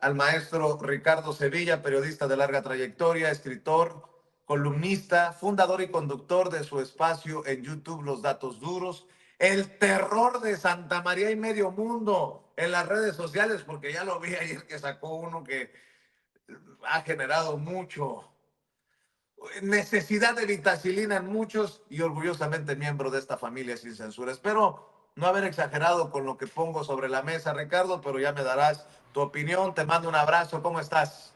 al maestro Ricardo Sevilla, periodista de larga trayectoria, escritor, columnista, fundador y conductor de su espacio en YouTube Los Datos Duros, el terror de Santa María y medio mundo en las redes sociales, porque ya lo vi ayer que sacó uno que ha generado mucho necesidad de vitacilina en muchos y orgullosamente miembro de esta familia sin censura. Espero no haber exagerado con lo que pongo sobre la mesa, Ricardo, pero ya me darás tu opinión. Te mando un abrazo. ¿Cómo estás?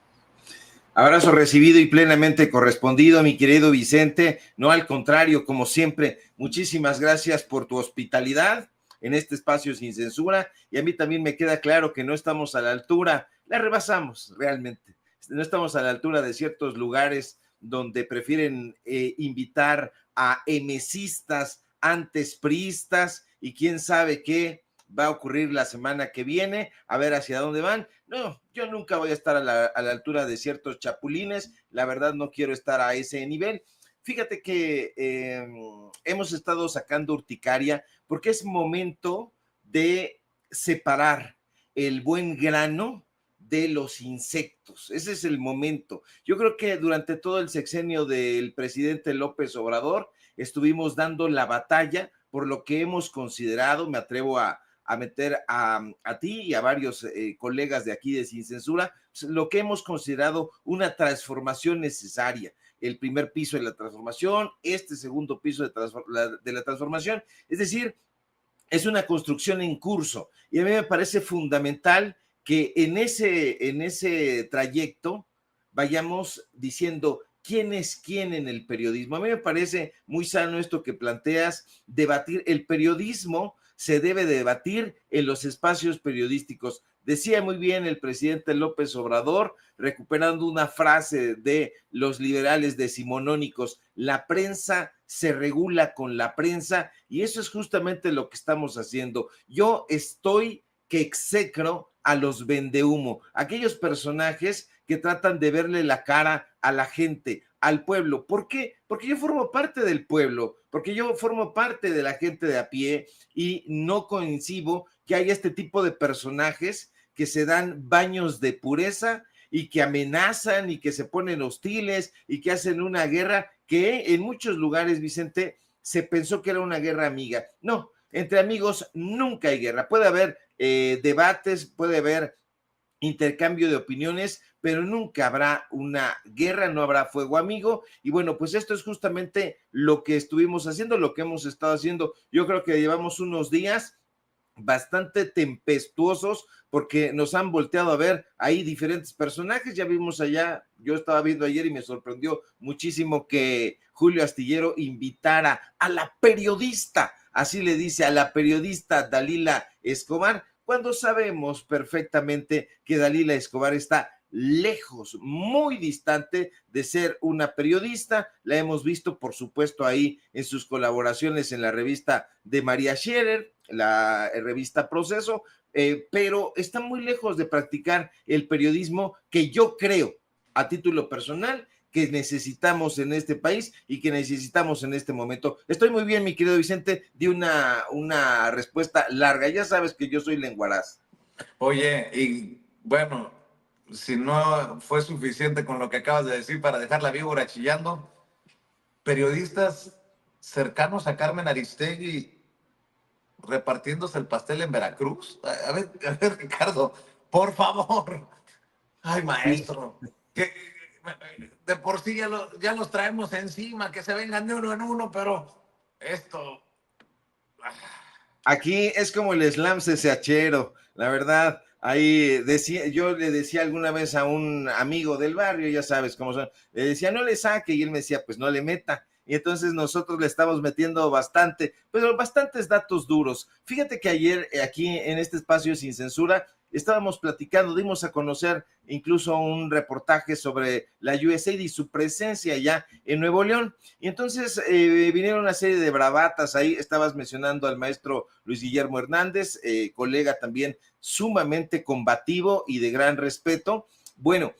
Abrazo recibido y plenamente correspondido, mi querido Vicente. No, al contrario, como siempre, muchísimas gracias por tu hospitalidad en este espacio sin censura. Y a mí también me queda claro que no estamos a la altura, la rebasamos realmente. No estamos a la altura de ciertos lugares donde prefieren invitar a emesistas, antes priistas y quién sabe qué va a ocurrir la semana que viene, a ver hacia dónde van. No, yo nunca voy a estar a la altura de ciertos chapulines, la verdad no quiero estar a ese nivel. Fíjate que hemos estado sacando urticaria porque es momento de separar el buen grano de los insectos. Ese es el momento. Yo creo que durante todo el sexenio del presidente López Obrador estuvimos dando la batalla por lo que hemos considerado, me atrevo a meter a ti y a varios colegas de aquí de Sin Censura, lo que hemos considerado una transformación necesaria. El primer piso de la transformación, este segundo piso de la transformación, es decir, es una construcción en curso y a mí me parece fundamental que en ese trayecto vayamos diciendo quién es quién en el periodismo. A mí me parece muy sano esto que planteas, debatir. El periodismo se debe debatir en los espacios periodísticos. Decía muy bien el presidente López Obrador, recuperando una frase de los liberales decimonónicos: la prensa se regula con la prensa, y eso es justamente lo que estamos haciendo. Yo estoy que execro a los vendehumo, aquellos personajes que tratan de verle la cara a la gente, al pueblo. ¿Por qué? Porque yo formo parte del pueblo, porque yo formo parte de la gente de a pie y no coincido que haya este tipo de personajes que se dan baños de pureza y que amenazan y que se ponen hostiles y que hacen una guerra que en muchos lugares, Vicente, se pensó que era una guerra amiga. No, entre amigos nunca hay guerra. Puede haber debates, puede haber intercambio de opiniones, pero nunca habrá una guerra, no habrá fuego amigo. Y bueno, pues esto es justamente lo que estuvimos haciendo, lo que hemos estado haciendo. Yo creo que llevamos unos días bastante tempestuosos porque nos han volteado a ver ahí diferentes personajes. Ya vimos allá, yo estaba viendo ayer y me sorprendió muchísimo que Julio Astillero invitara a la periodista, así le dice, a la periodista Dalila Escobar, cuando sabemos perfectamente que Dalila Escobar está lejos, muy distante de ser una periodista. La hemos visto, por supuesto, ahí en sus colaboraciones en la revista de María Scherer, la revista Proceso, pero está muy lejos de practicar el periodismo que yo creo, a título personal, que necesitamos en este país y que necesitamos en este momento. Estoy muy bien, mi querido Vicente, di una respuesta larga. Ya sabes que yo soy lenguaraz. Oye, y bueno, si no fue suficiente con lo que acabas de decir para dejar la víbora chillando, periodistas cercanos a Carmen Aristegui repartiéndose el pastel en Veracruz. A ver, Ricardo, por favor. Ay, Sí. maestro, que de por sí ya los traemos encima, que se vengan de uno en uno, pero esto... Aquí es como el slam CCHero, la verdad. Ahí decía, yo le decía alguna vez a un amigo del barrio, ya sabes cómo son, le decía, no le saque, y él me decía, pues no le meta. Y entonces nosotros le estamos metiendo bastante, pero bastantes datos duros. Fíjate que ayer aquí en este espacio sin censura estábamos platicando, dimos a conocer incluso un reportaje sobre la USAID y su presencia ya en Nuevo León. Y entonces vinieron una serie de bravatas, ahí estabas mencionando al maestro Luis Guillermo Hernández, colega también sumamente combativo y de gran respeto. Bueno,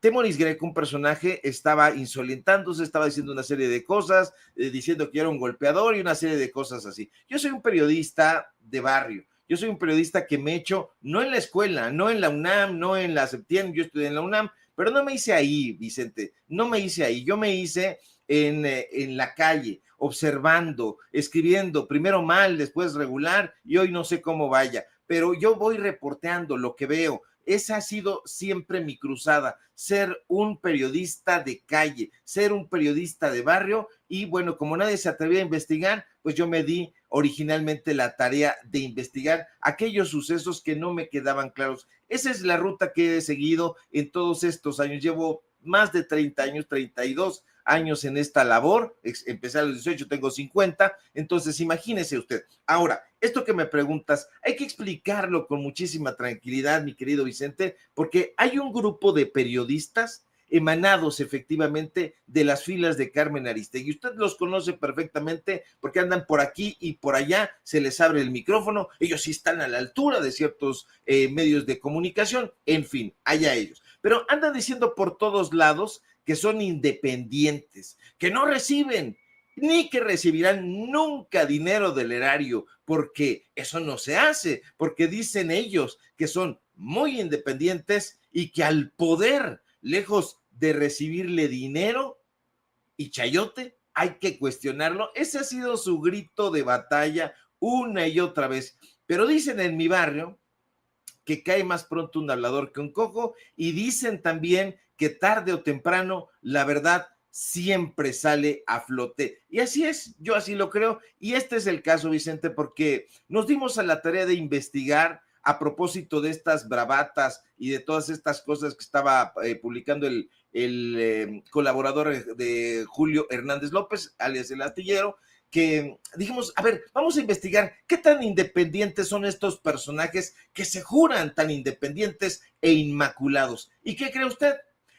Temoris Greco, un personaje, estaba insolentándose, estaba diciendo una serie de cosas, diciendo que yo era un golpeador y una serie de cosas así. Yo soy un periodista de barrio, Yo soy un periodista que me he hecho, no en la escuela, no en la UNAM, no en la Septién, yo estudié en la UNAM, pero no me hice ahí, Vicente, no me hice ahí, yo me hice en la calle, observando, escribiendo, primero mal, después regular, y hoy no sé cómo vaya, pero yo voy reporteando lo que veo. Esa ha sido siempre mi cruzada, ser un periodista de calle, ser un periodista de barrio, y bueno, como nadie se atrevía a investigar, pues yo me di originalmente la tarea de investigar aquellos sucesos que no me quedaban claros. Esa es la ruta que he seguido en todos estos años. Llevo más de 30 años, 32 años en esta labor, empecé a los 18, tengo 50, entonces imagínese usted. Ahora, esto que me preguntas, hay que explicarlo con muchísima tranquilidad, mi querido Vicente, porque hay un grupo de periodistas emanados efectivamente de las filas de Carmen Aristegui. Usted los conoce perfectamente porque andan por aquí y por allá, se les abre el micrófono, ellos sí están a la altura de ciertos medios de comunicación, en fin, allá ellos. Pero andan diciendo por todos lados que son independientes, que no reciben ni que recibirán nunca dinero del erario, porque eso no se hace, porque dicen ellos que son muy independientes y que al poder, lejos de recibirle dinero y chayote, hay que cuestionarlo. Ese ha sido su grito de batalla una y otra vez. Pero dicen en mi barrio que cae más pronto un hablador que un cojo, y dicen también que tarde o temprano la verdad siempre sale a flote. Y así es, yo así lo creo, y este es el caso, Vicente, porque nos dimos a la tarea de investigar a propósito de estas bravatas y de todas estas cosas que estaba publicando el colaborador de Julio Hernández López, alias el Astillero, que dijimos, a ver, vamos a investigar qué tan independientes son estos personajes que se juran tan independientes e inmaculados. ¿Y qué cree usted?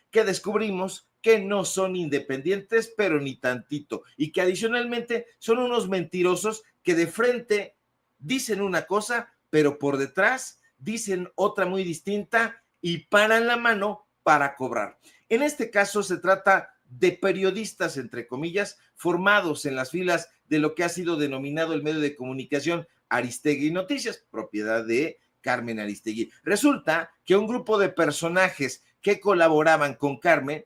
Que descubrimos que no son independientes, pero ni tantito, y que adicionalmente son unos mentirosos que de frente dicen una cosa, pero por detrás dicen otra muy distinta y paran la mano para cobrar. En este caso se trata de periodistas, entre comillas, formados en las filas de lo que ha sido denominado el medio de comunicación Aristegui Noticias, propiedad de Carmen Aristegui. Resulta que un grupo de personajes que colaboraban con Carmen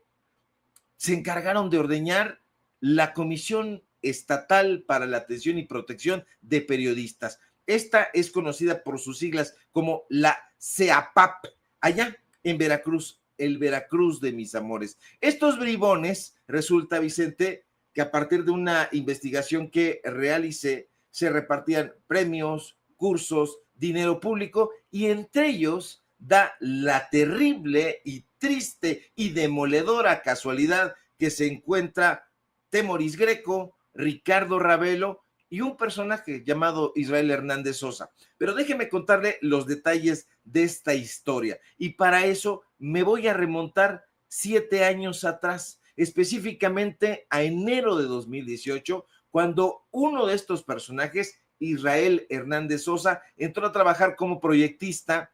se encargaron de ordeñar la Comisión Estatal para la Atención y Protección de Periodistas. Esta es conocida por sus siglas como la CEAPAP, allá en Veracruz, el Veracruz de mis amores. Estos bribones, resulta, Vicente, que a partir de una investigación que realicé, se repartían premios, cursos, dinero público, y entre ellos da la terrible y triste y demoledora casualidad que se encuentra Temoris Greco, Ricardo Ravelo y un personaje llamado Israel Hernández Sosa. Pero déjeme contarle los detalles de esta historia, y para eso me voy a remontar 7 años atrás, específicamente a enero de 2018, cuando uno de estos personajes, Israel Hernández Sosa, entró a trabajar como proyectista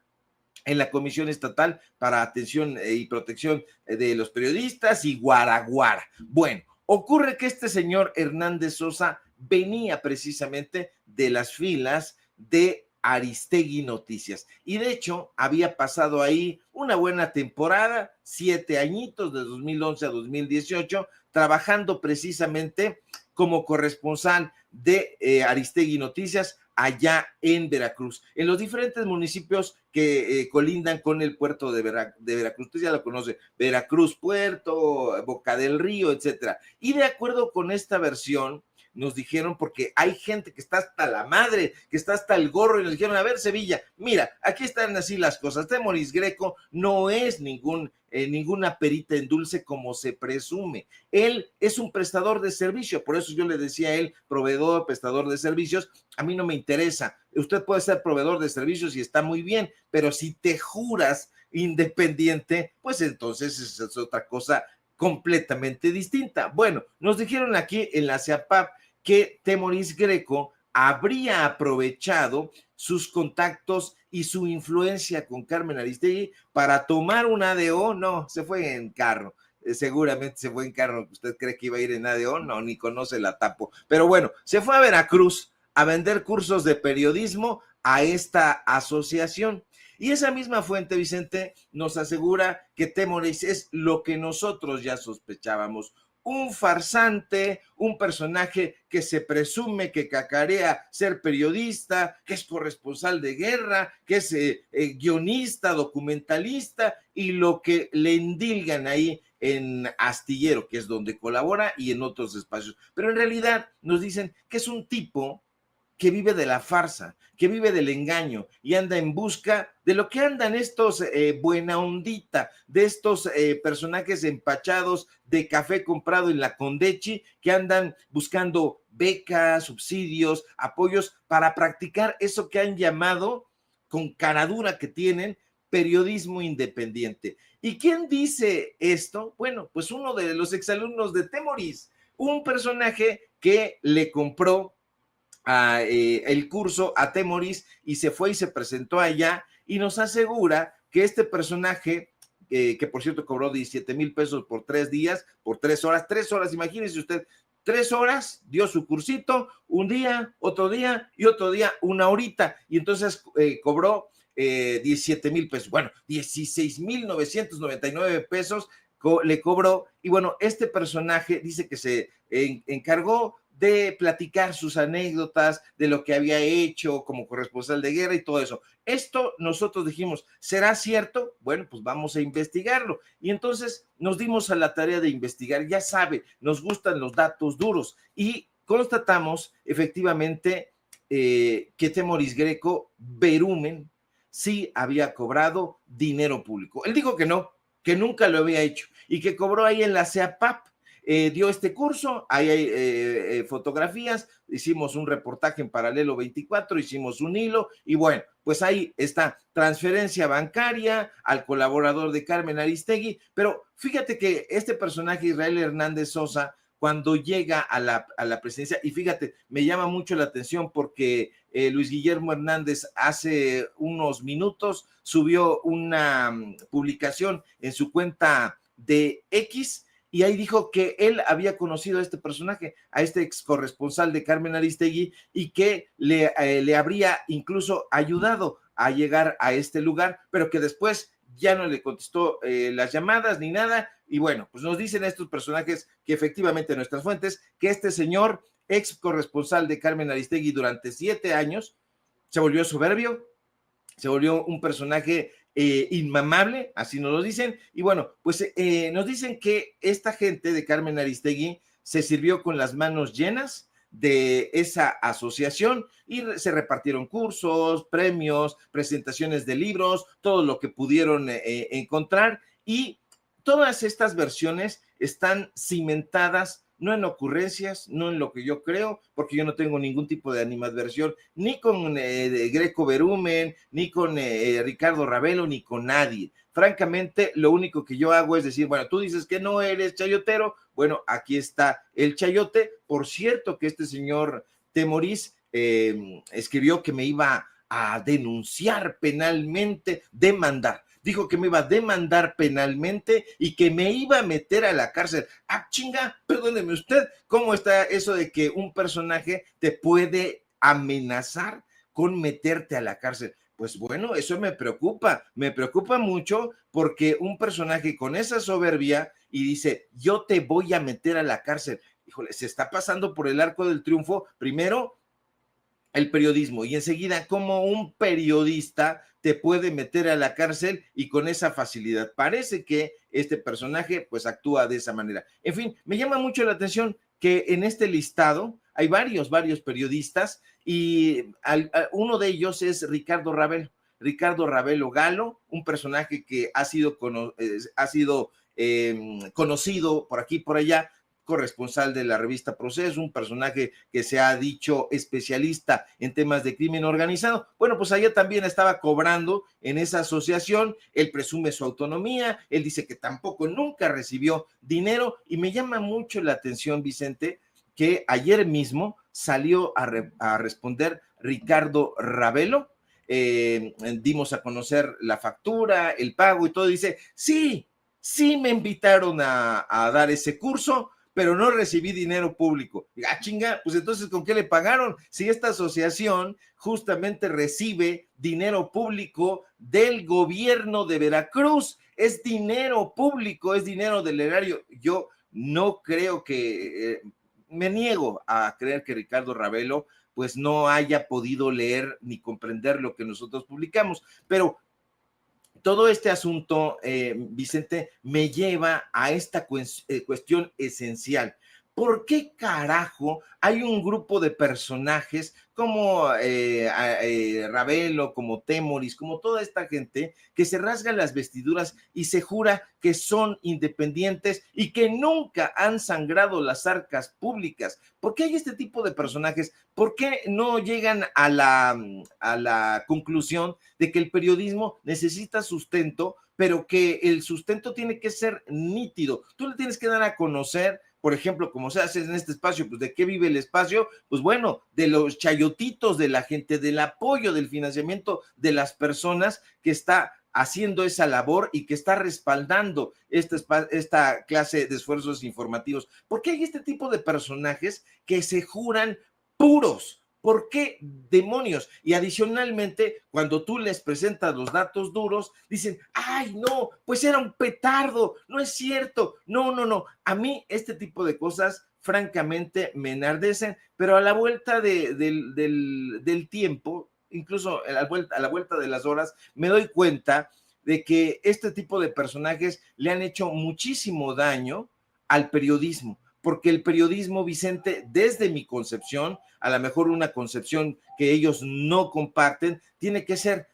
en la Comisión Estatal para Atención y Protección de los Periodistas y Guaraguara. Bueno, ocurre que este señor Hernández Sosa venía precisamente de las filas de Aristegui Noticias, y de hecho había pasado ahí una buena temporada, 7 añitos, de 2011 a 2018, trabajando precisamente como corresponsal de Aristegui Noticias allá en Veracruz, en los diferentes municipios que colindan con el puerto de Veracruz. Usted ya lo conoce: Veracruz Puerto, Boca del Río, etcétera. Y de acuerdo con esta versión, nos dijeron, porque hay gente que está hasta la madre, que está hasta el gorro, y nos dijeron, a ver, Sevilla, mira, aquí están así las cosas. Temoris Greco no es ninguna perita en dulce como se presume. Él es un prestador de servicio, por eso yo le decía a él, proveedor, prestador de servicios. A mí no me interesa. Usted puede ser proveedor de servicios y está muy bien, pero si te juras independiente, pues entonces es otra cosa completamente distinta. Bueno, nos dijeron aquí en la CEAPAP que Temoris Greco habría aprovechado sus contactos y su influencia con Carmen Aristegui para tomar un ADO. No, se fue en carro. Seguramente se fue en carro. ¿Usted cree que iba a ir en ADO? No, ni conoce la Tapo. Pero bueno, se fue a Veracruz a vender cursos de periodismo a esta asociación. Y esa misma fuente, Vicente, nos asegura que Temoris es lo que nosotros ya sospechábamos: un farsante, un personaje que se presume que cacarea ser periodista, que es corresponsal de guerra, que es guionista, documentalista, y lo que le endilgan ahí en Astillero, que es donde colabora, y en otros espacios. Pero en realidad nos dicen que es un tipo que vive de la farsa, que vive del engaño y anda en busca de lo que andan estos buena ondita, de estos personajes empachados de café comprado en la Condechi, que andan buscando becas, subsidios, apoyos para practicar eso que han llamado, con caradura que tienen, periodismo independiente. ¿Y quién dice esto? Bueno, pues uno de los exalumnos de Temoris, un personaje que le compró el curso a Temoris y se fue y se presentó allá, y nos asegura que este personaje, que por cierto cobró 17,000 pesos por 3 días, por 3 horas, imagínense usted, 3 horas dio su cursito, un día, y otro día, una horita, y entonces cobró 17,000 pesos, bueno, 16,999 pesos le cobró. Y bueno, este personaje dice que se encargó de platicar sus anécdotas, de lo que había hecho como corresponsal de guerra y todo eso. Esto nosotros dijimos, ¿será cierto? Bueno, pues vamos a investigarlo. Y entonces nos dimos a la tarea de investigar. Ya sabe, nos gustan los datos duros, y constatamos efectivamente que Temoris Greco Verumen sí había cobrado dinero público. Él dijo que no, que nunca lo había hecho, y que cobró ahí en la CEAPAP. Dio este curso, ahí hay fotografías, hicimos un reportaje en Paralelo 24, hicimos un hilo, y bueno, pues ahí está, transferencia bancaria al colaborador de Carmen Aristegui. Pero fíjate que este personaje, Israel Hernández Sosa, cuando llega a la presidencia, y fíjate, me llama mucho la atención porque Luis Guillermo Hernández hace unos minutos subió una publicación en su cuenta de X, y ahí dijo que él había conocido a este personaje, a este ex corresponsal de Carmen Aristegui, y que le habría incluso ayudado a llegar a este lugar, pero que después ya no le contestó las llamadas ni nada. Y bueno, pues nos dicen estos personajes, que efectivamente nuestras fuentes, que este señor, ex corresponsal de Carmen Aristegui durante 7 años, se volvió soberbio, se volvió un personaje inmamable, así nos lo dicen. Y bueno, pues nos dicen que esta gente de Carmen Aristegui se sirvió con las manos llenas de esa asociación, y se repartieron cursos, premios, presentaciones de libros, todo lo que pudieron encontrar. Y todas estas versiones están cimentadas no en ocurrencias, no en lo que yo creo, porque yo no tengo ningún tipo de animadversión, ni con Greco Verumen, ni con Ricardo Ravelo, ni con nadie. Francamente, lo único que yo hago es decir, bueno, tú dices que no eres chayotero, bueno, aquí está el chayote. Por cierto que este señor Temoris escribió que me iba a denunciar penalmente, demandar. Dijo que me iba a demandar penalmente y que me iba a meter a la cárcel. Ah, chinga, perdóneme usted, ¿cómo está eso de que un personaje te puede amenazar con meterte a la cárcel? Pues bueno, eso me preocupa mucho, porque un personaje con esa soberbia y dice, yo te voy a meter a la cárcel, híjole, se está pasando por el arco del triunfo, primero el periodismo, y enseguida cómo un periodista te puede meter a la cárcel y con esa facilidad. Parece que este personaje pues actúa de esa manera. En fin, me llama mucho la atención que en este listado hay varios periodistas, y uno de ellos es Ricardo Ravelo Galo, un personaje que ha sido conocido por aquí y por allá, corresponsal de la revista Proceso, un personaje que se ha dicho especialista en temas de crimen organizado. Bueno, pues allá también estaba cobrando en esa asociación. Él presume su autonomía, él dice que tampoco nunca recibió dinero, y me llama mucho la atención, Vicente, que ayer mismo salió a responder Ricardo Ravelo. Dimos a conocer la factura, el pago y todo. Dice, sí me invitaron a dar ese curso, pero no recibí dinero público. Ah, chinga, pues entonces, ¿con qué le pagaron? Si esta asociación justamente recibe dinero público del gobierno de Veracruz, es dinero público, es dinero del erario. Yo no creo que, me niego a creer que Ricardo Ravelo pues no haya podido leer ni comprender lo que nosotros publicamos, pero todo este asunto, Vicente, me lleva a esta cuestión esencial. ¿Por qué carajo hay un grupo de personajes como Ravelo, como Temoris, como toda esta gente que se rasgan las vestiduras y se jura que son independientes y que nunca han sangrado las arcas públicas? ¿Por qué hay este tipo de personajes? ¿Por qué no llegan a la conclusión de que el periodismo necesita sustento, pero que el sustento tiene que ser nítido? Tú le tienes que dar a conocer, por ejemplo, como se hace en este espacio, pues ¿de qué vive el espacio? Pues bueno, de los chayotitos de la gente, del apoyo, del financiamiento de las personas que está haciendo esa labor y que está respaldando esta clase de esfuerzos informativos. ¿Por qué hay este tipo de personajes que se juran puros? ¿Por qué demonios? Y adicionalmente, cuando tú les presentas los datos duros, dicen, ay, no, pues era un petardo, no es cierto, no, no, no. A mí este tipo de cosas, francamente, me enardecen, pero a la vuelta del tiempo, incluso a la vuelta de las horas, me doy cuenta de que este tipo de personajes le han hecho muchísimo daño al periodismo, porque el periodismo, Vicente, desde mi concepción, a lo mejor una concepción que ellos no comparten, tiene que ser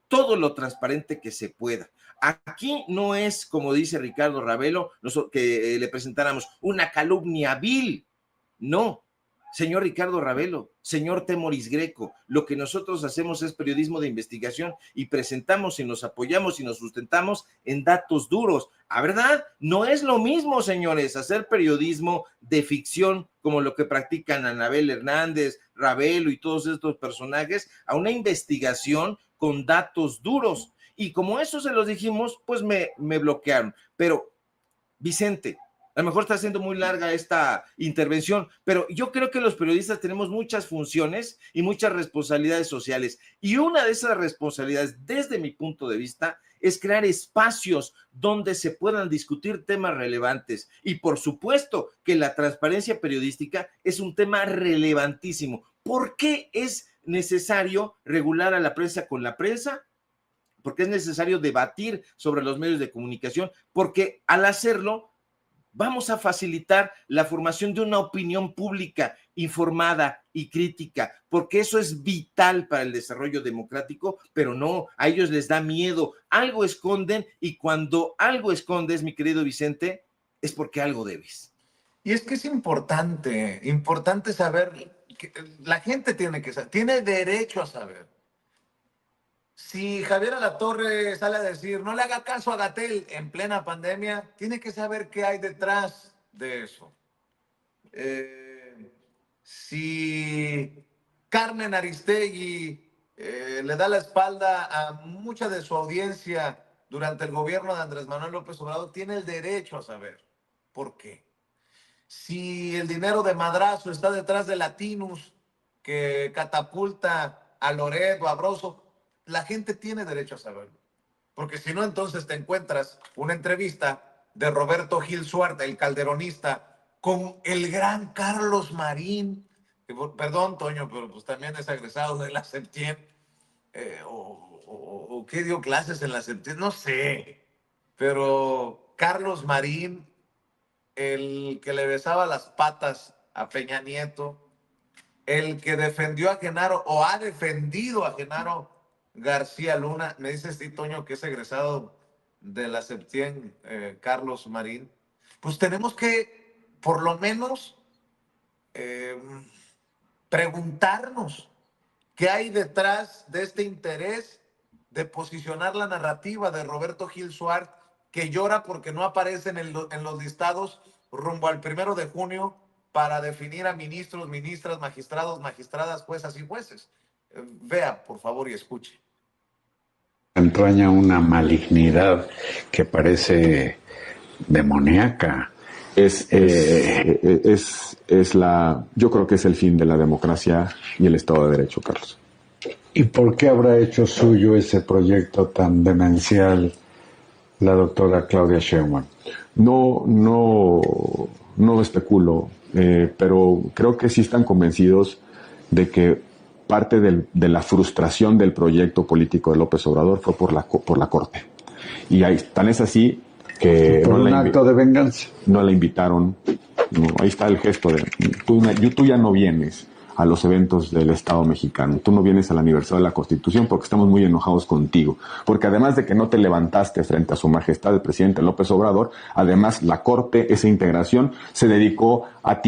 todo lo transparente que se pueda. Aquí no es, como dice Ricardo Ravelo, que le presentáramos una calumnia vil, no. Señor Ricardo Ravelo, señor Temoris Greco, lo que nosotros hacemos es periodismo de investigación y presentamos y nos apoyamos y nos sustentamos en datos duros. ¿A verdad? No es lo mismo, señores, hacer periodismo de ficción como lo que practican Anabel Hernández, Ravelo y todos estos personajes, a una investigación con datos duros. Y como eso se los dijimos, pues me bloquearon. Pero, Vicente, a lo mejor está siendo muy larga esta intervención, pero yo creo que los periodistas tenemos muchas funciones y muchas responsabilidades sociales. Y una de esas responsabilidades, desde mi punto de vista, es crear espacios donde se puedan discutir temas relevantes. Y por supuesto que la transparencia periodística es un tema relevantísimo. ¿Por qué es necesario regular a la prensa con la prensa? Porque es necesario debatir sobre los medios de comunicación, porque al hacerlo vamos a facilitar la formación de una opinión pública informada y crítica, porque eso es vital para el desarrollo democrático, pero no, a ellos les da miedo, algo esconden y cuando algo escondes, mi querido Vicente, es porque algo debes. Y es que es importante saber, que la gente tiene que saber, tiene derecho a saber. Si Javier Alatorre sale a decir, no le haga caso a Gatell en plena pandemia, tiene que saber qué hay detrás de eso. Si Carmen Aristegui le da la espalda a mucha de su audiencia durante el gobierno de Andrés Manuel López Obrador, tiene el derecho a saber por qué. Si el dinero de madrazo está detrás de Latinus, que catapulta a Loret o a Broso, la gente tiene derecho a saberlo. Porque si no, entonces te encuentras una entrevista de Roberto Gil Suárez, el calderonista, con el gran Carlos Marín, que, perdón, Toño, pero pues también es egresado de la Septien, o qué dio clases en la Septien, no sé, pero Carlos Marín, el que le besaba las patas a Peña Nieto, el que defendió a Genaro o ha defendido a Genaro García Luna, me dice este Toño que es egresado de la Septien, Carlos Marín, pues tenemos que por lo menos preguntarnos qué hay detrás de este interés de posicionar la narrativa de Roberto Gil Suárez, que llora porque no aparece en los listados rumbo al 1 de junio para definir a ministros, ministras, magistrados, magistradas, juezas y jueces. Vea, por favor, y escuche. Entraña una malignidad que parece demoníaca. yo creo que es el fin de la democracia y el Estado de Derecho, Carlos. ¿Y por qué habrá hecho suyo ese proyecto tan demencial la doctora Claudia Sheinbaum? No especulo, pero creo que sí están convencidos de que parte de la frustración del proyecto político de López Obrador fue por la Corte. Y ahí, tan es así que ¿Por un acto de venganza? No la invitaron. No, ahí está el gesto de tú ya no vienes a los eventos del Estado mexicano, tú no vienes al aniversario de la Constitución porque estamos muy enojados contigo, porque además de que no te levantaste frente a su majestad el presidente López Obrador, además la Corte, esa integración, se dedicó a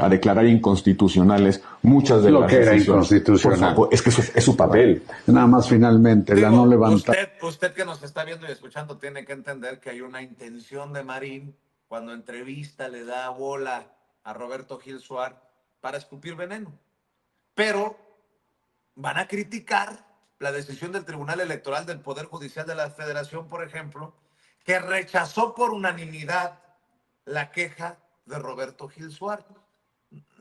declarar inconstitucionales muchas de lo las que era decisiones. inconstitucional. Por favor, es que es su papel. Nada más finalmente, la no levantar. Usted que nos está viendo y escuchando tiene que entender que hay una intención de Marín cuando entrevista, le da bola a Roberto Gil Suárez para escupir veneno. Pero van a criticar la decisión del Tribunal Electoral del Poder Judicial de la Federación, por ejemplo, que rechazó por unanimidad la queja de Roberto Gil Suárez.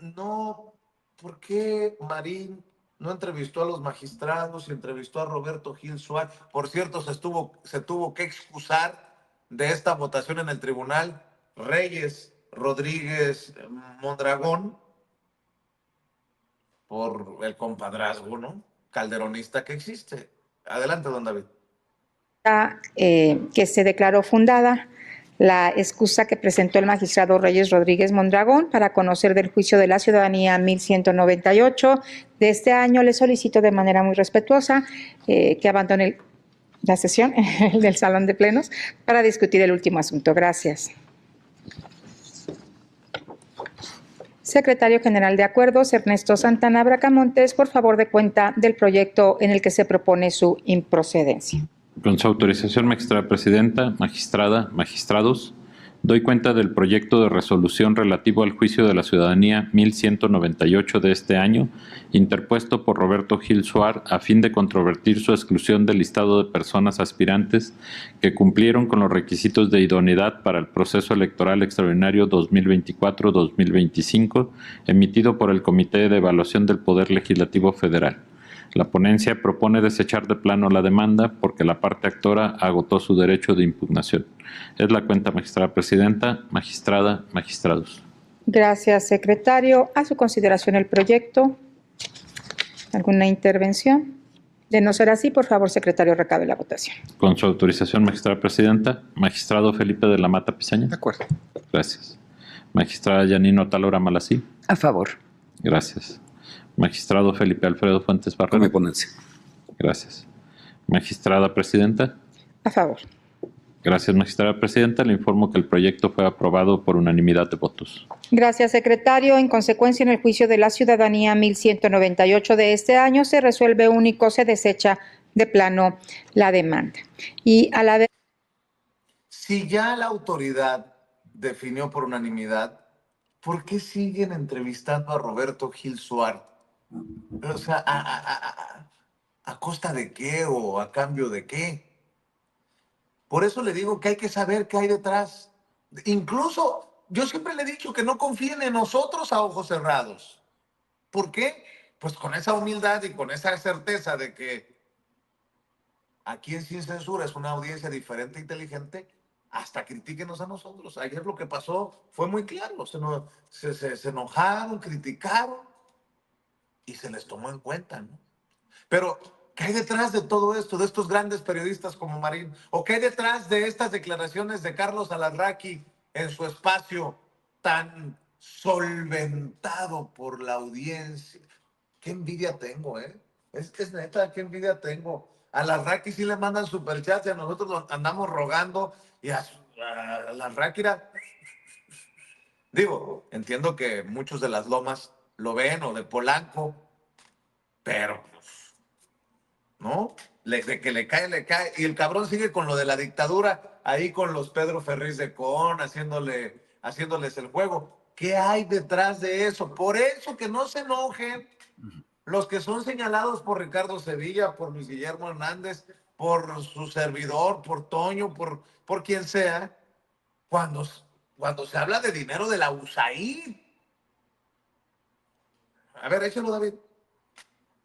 No, ¿por qué Marín no entrevistó a los magistrados y entrevistó a Roberto Gil Suárez? Por cierto, se tuvo que excusar de esta votación en el tribunal Reyes Rodríguez Mondragón por el compadrazgo, ¿no?, calderonista que existe. Adelante, don David. Que se declaró fundada la excusa que presentó el magistrado Reyes Rodríguez Mondragón para conocer del juicio de la ciudadanía 1198 de este año. Le solicito de manera muy respetuosa que abandone la sesión del salón de plenos para discutir el último asunto. Gracias. Secretario General de Acuerdos, Ernesto Santana Bracamontes, por favor, dé cuenta del proyecto en el que se propone su improcedencia. Con su autorización, magistrada presidenta, magistrada, magistrados, doy cuenta del proyecto de resolución relativo al juicio de la ciudadanía 1198 de este año, interpuesto por Roberto Gil Suárez a fin de controvertir su exclusión del listado de personas aspirantes que cumplieron con los requisitos de idoneidad para el proceso electoral extraordinario 2024-2025, emitido por el Comité de Evaluación del Poder Legislativo Federal. La ponencia propone desechar de plano la demanda porque la parte actora agotó su derecho de impugnación. Es la cuenta, magistrada presidenta, magistrada, magistrados. Gracias, secretario. A su consideración el proyecto. ¿Alguna intervención? De no ser así, por favor, secretario, recabe la votación. Con su autorización, magistrada presidenta, magistrado Felipe de la Mata Pizaña. De acuerdo. Gracias. Magistrada Yanino Talora Malasí. A favor. Gracias. Magistrado Felipe Alfredo Fuentes Barrera. Con mi ponencia. Gracias. Magistrada presidenta. A favor. Gracias, magistrada presidenta. Le informo que el proyecto fue aprobado por unanimidad de votos. Gracias, secretario. En consecuencia, en el juicio de la ciudadanía 1198 de este año se resuelve único, se desecha de plano la demanda. Y a la vez... Si ya la autoridad definió por unanimidad, ¿por qué siguen entrevistando a Roberto Gil Suárez? O sea, ¿a costa de qué o a cambio de qué? Por eso le digo que hay que saber qué hay detrás. Incluso, yo siempre le he dicho que no confíen en nosotros a ojos cerrados. ¿Por qué? Pues con esa humildad y con esa certeza de que aquí en Sin Censura es una audiencia diferente e inteligente, hasta critíquenos a nosotros. Ayer lo que pasó fue muy claro. Se enojaron, criticaron y se les tomó en cuenta, ¿no? Pero, ¿qué hay detrás de todo esto, de estos grandes periodistas como Marín? ¿O qué hay detrás de estas declaraciones de Carlos Alarraqui en su espacio tan solventado por la audiencia? Qué envidia tengo, ¿eh? Es neta, qué envidia tengo. A Alarraqui sí le mandan superchats y a nosotros lo andamos rogando y a Alarraqui digo, entiendo que muchos de Las Lomas lo ven o de Polanco, pero pues, ¿no? De que le cae, le cae. Y el cabrón sigue con lo de la dictadura, ahí con los Pedro Ferriz de Con, haciéndoles el juego. ¿Qué hay detrás de eso? Por eso que no se enojen los que son señalados por Ricardo Sevilla, por Luis Guillermo Hernández, por su servidor, por Toño, por quien sea, cuando cuando se habla de dinero de la USAID. A ver, échalo, David.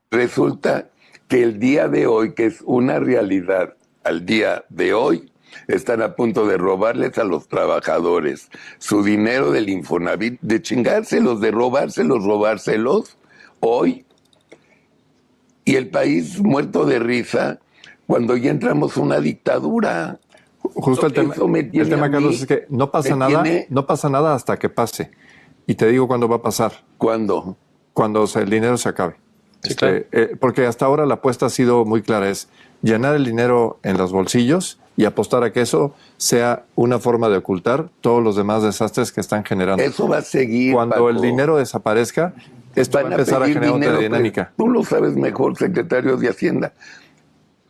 Resulta que el día de hoy, que es una realidad, al día de hoy, están a punto de robarles a los trabajadores su dinero del Infonavit, de chingárselos, de robárselos, hoy, y el país muerto de risa cuando ya entramos una dictadura. Justo el tema, Carlos, es que no pasa nada hasta que pase. Y te digo cuándo va a pasar. ¿Cuándo? Cuando el dinero se acabe. Sí, claro. Porque hasta ahora la apuesta ha sido muy clara, es llenar el dinero en los bolsillos y apostar a que eso sea una forma de ocultar todos los demás desastres que están generando. Eso va a seguir, Cuando Paco. el dinero desaparezca, esto va a empezar a generar otra dinámica. Tú lo sabes mejor, secretario de Hacienda.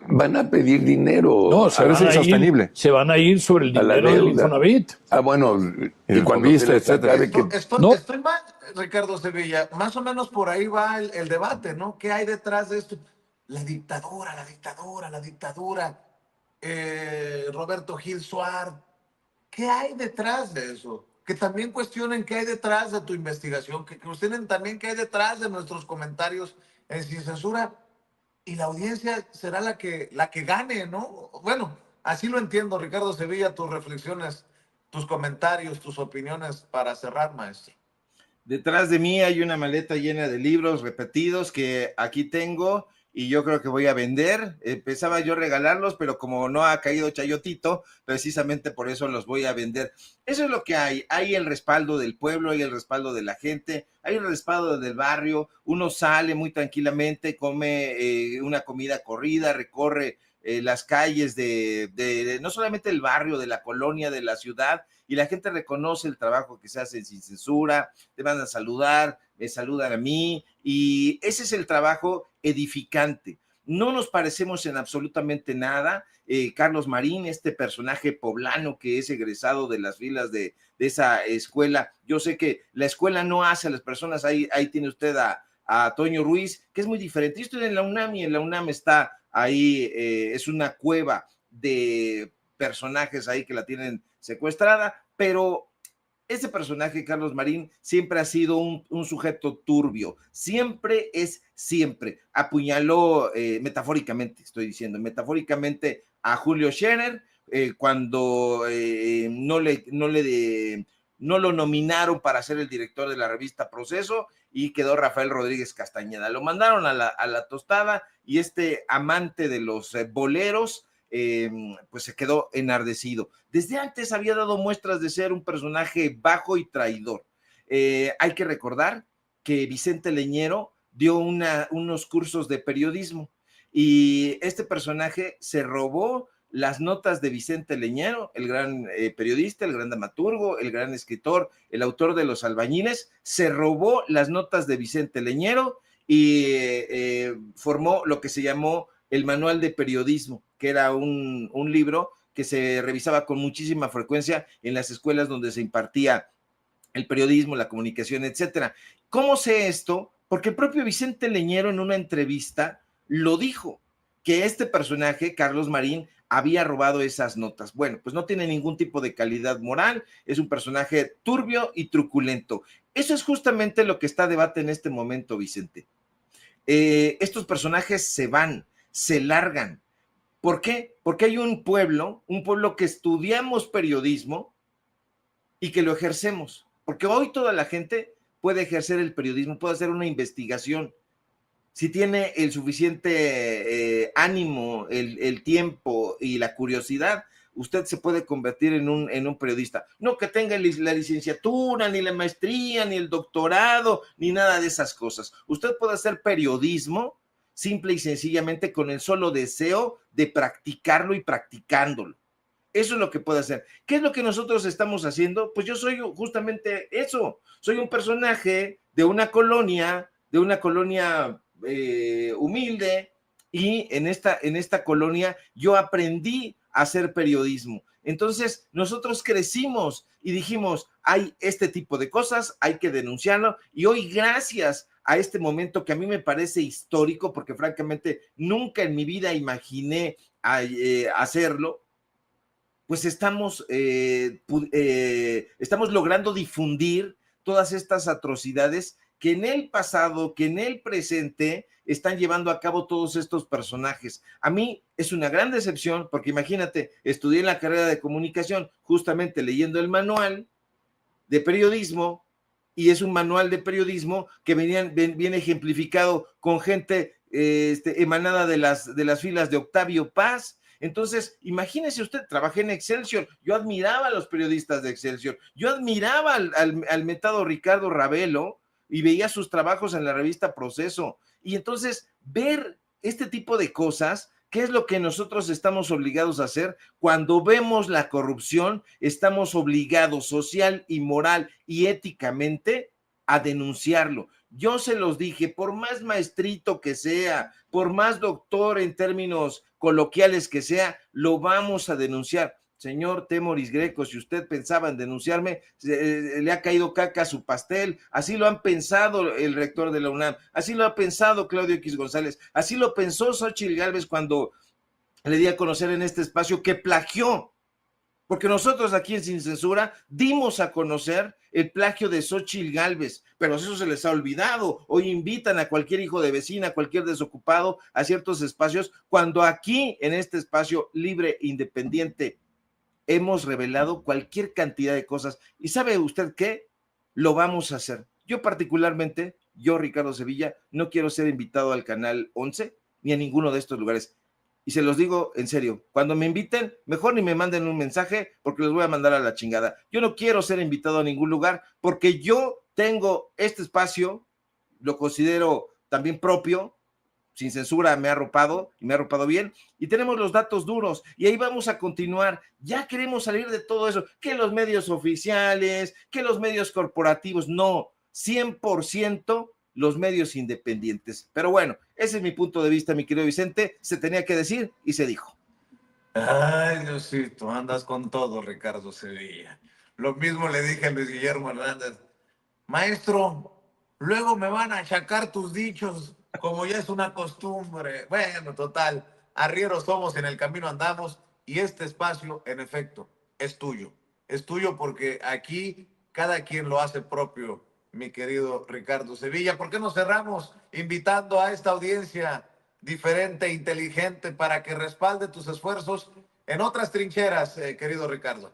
Van a pedir dinero. No, Pero es insostenible. Se van a ir sobre el A la dinero del deuda. Infonavit. Bueno, El cuando Fobiste, se les etcétera. acabe que- Estoy mal, Ricardo Sevilla. Más o menos por ahí va el debate, ¿no? ¿Qué hay detrás de esto? La dictadura. Roberto Gil Suárez. ¿Qué hay detrás de eso? Que también cuestionen qué hay detrás de tu investigación, que cuestionen también qué hay detrás de nuestros comentarios en Sin Censura. Y la audiencia será la que gane, ¿no? Bueno, así lo entiendo, Ricardo Sevilla, tus reflexiones, tus comentarios, tus opiniones para cerrar, maestro. Detrás de mí hay una maleta llena de libros repetidos que aquí tengo y yo creo que voy a vender. Pensaba yo regalarlos, pero como no ha caído Chayotito, precisamente por eso los voy a vender. Eso es lo que hay. Hay el respaldo del pueblo, hay el respaldo de la gente, hay el respaldo del barrio. Uno sale muy tranquilamente, come una comida corrida, recorre las calles de no solamente el barrio, de la colonia, de la ciudad, y la gente reconoce el trabajo que se hace Sin Censura, te van a saludar, me saludan a mí, y ese es el trabajo edificante. No nos parecemos en absolutamente nada. Carlos Marín, este personaje poblano que es egresado de las filas de esa escuela, yo sé que la escuela no hace a las personas, ahí tiene usted a Toño Ruiz, que es muy diferente. Yo estoy en la UNAM y en la UNAM está ahí, es una cueva de personajes ahí que la tienen secuestrada, pero ese personaje, Carlos Marín, siempre ha sido un sujeto turbio, siempre, apuñaló, metafóricamente, estoy diciendo, metafóricamente a Julio Scherer, cuando no lo nominaron para ser el director de la revista Proceso, y quedó Rafael Rodríguez Castañeda. Lo mandaron a la tostada, y este amante de los boleros, pues se quedó enardecido. Desde antes había dado muestras de ser un personaje bajo y traidor. Hay que recordar que Vicente Leñero dio unos cursos de periodismo, y este personaje se robó las notas de Vicente Leñero, el gran periodista, el gran dramaturgo, el gran escritor, el autor de Los Albañiles. Se robó las notas de Vicente Leñero y formó lo que se llamó el Manual de Periodismo, que era un libro que se revisaba con muchísima frecuencia en las escuelas donde se impartía el periodismo, la comunicación, etcétera. ¿Cómo sé esto? Porque el propio Vicente Leñero en una entrevista lo dijo, que este personaje, Carlos Marín, había robado esas notas. Bueno, pues no tiene ningún tipo de calidad moral, es un personaje turbio y truculento. Eso es justamente lo que está a debate en este momento, Vicente. Estos personajes se van, se largan. ¿Por qué? Porque hay un pueblo que estudiamos periodismo y que lo ejercemos. Porque hoy toda la gente puede ejercer el periodismo, puede hacer una investigación. Si tiene el suficiente ánimo, el tiempo y la curiosidad, usted se puede convertir en un periodista. No que tenga la licenciatura, ni la maestría, ni el doctorado, ni nada de esas cosas. Usted puede hacer periodismo simple y sencillamente con el solo deseo de practicarlo y practicándolo. Eso es lo que puede hacer. ¿Qué es lo que nosotros estamos haciendo? Pues yo soy justamente eso. Soy un personaje de una colonia humilde, y en esta colonia yo aprendí a hacer periodismo. Entonces nosotros crecimos y dijimos, hay este tipo de cosas, hay que denunciarlo, y hoy, gracias a este momento que a mí me parece histórico, porque francamente nunca en mi vida imaginé hacerlo, pues estamos logrando difundir todas estas atrocidades que en el pasado, que en el presente están llevando a cabo todos estos personajes. A mí es una gran decepción porque imagínate, estudié en la carrera de comunicación justamente leyendo el manual de periodismo y es un manual de periodismo que viene ejemplificado con gente emanada de las filas de Octavio Paz. Entonces, imagínese usted, trabajé en Excelsior, yo admiraba a los periodistas de Excelsior, yo admiraba al mentado Ricardo Ravelo y veía sus trabajos en la revista Proceso. Y entonces, ver este tipo de cosas, ¿qué es lo que nosotros estamos obligados a hacer? Cuando vemos la corrupción, estamos obligados social y moral y éticamente a denunciarlo. Yo se los dije, por más maestrito que sea, por más doctor en términos coloquiales que sea, lo vamos a denunciar. Señor Temoris Greco, si usted pensaba en denunciarme, le ha caído caca a su pastel. Así lo han pensado el rector de la UNAM, así lo ha pensado Claudio X González, así lo pensó Xóchitl Gálvez cuando le di a conocer en este espacio que plagió. Porque nosotros aquí en Sin Censura dimos a conocer el plagio de Xóchitl Gálvez, pero eso se les ha olvidado. Hoy invitan a cualquier hijo de vecina, a cualquier desocupado a ciertos espacios, cuando aquí en este espacio libre, independiente, hemos revelado cualquier cantidad de cosas. ¿Y sabe usted qué? Lo vamos a hacer. Yo particularmente, Ricardo Sevilla, no quiero ser invitado al Canal 11 ni a ninguno de estos lugares. Y se los digo en serio, cuando me inviten, mejor ni me manden un mensaje porque los voy a mandar a la chingada. Yo no quiero ser invitado a ningún lugar porque yo tengo este espacio, lo considero también propio, Sin Censura me ha arropado y me ha arropado bien, y tenemos los datos duros y ahí vamos a continuar. Ya queremos salir de todo eso, que los medios oficiales, que los medios corporativos, no, 100% los medios independientes. Pero bueno, ese es mi punto de vista, mi querido Vicente. Se tenía que decir y se dijo. Ay, Diosito, andas con todo, Ricardo Sevilla. Lo mismo le dije a Luis Guillermo Hernández. Maestro, luego me van a achacar tus dichos, como ya es una costumbre. Bueno, total, arrieros somos, en el camino andamos, y este espacio, en efecto, es tuyo. Es tuyo porque aquí cada quien lo hace propio, mi querido Ricardo Sevilla. ¿Por qué no cerramos invitando a esta audiencia diferente e inteligente para que respalde tus esfuerzos en otras trincheras, querido Ricardo?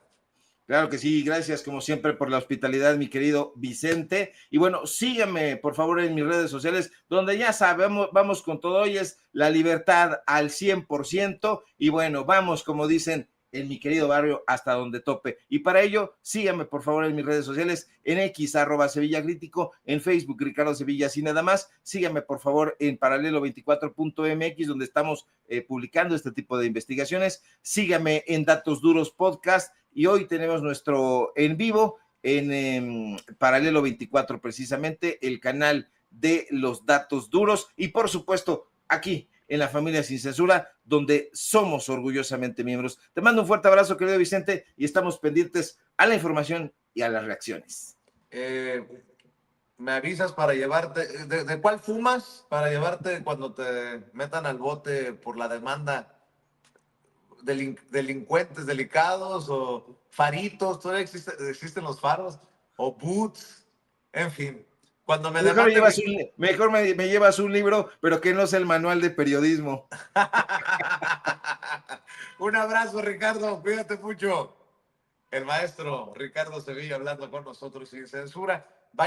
Claro que sí, gracias como siempre por la hospitalidad, mi querido Vicente. Y bueno, síganme por favor en mis redes sociales, donde ya sabemos, vamos con todo. Hoy es la libertad al 100%. Y bueno, vamos, como dicen en mi querido barrio, hasta donde tope. Y para ello, síganme por favor en mis redes sociales, en X, @Sevilla Crítico, en Facebook, Ricardo Sevilla, así nada más. Síganme por favor en paralelo24.mx, donde estamos publicando este tipo de investigaciones. Síganme en Datos Duros Podcast. Y hoy tenemos nuestro en vivo en Paralelo 24, precisamente, el canal de los datos duros. Y por supuesto, aquí en la familia Sin Censura, donde somos orgullosamente miembros. Te mando un fuerte abrazo, querido Vicente, y estamos pendientes a la información y a las reacciones. ¿Me avisas para llevarte? ¿De cuál fumas? Para llevarte cuando te metan al bote por la demanda. Delincuentes delicados o faritos, todavía existen los faros, o boots, en fin. Cuando me mejor me llevas un libro, pero que no sea el manual de periodismo. Un abrazo, Ricardo, cuídate mucho. El maestro Ricardo Sevilla hablando con nosotros Sin Censura.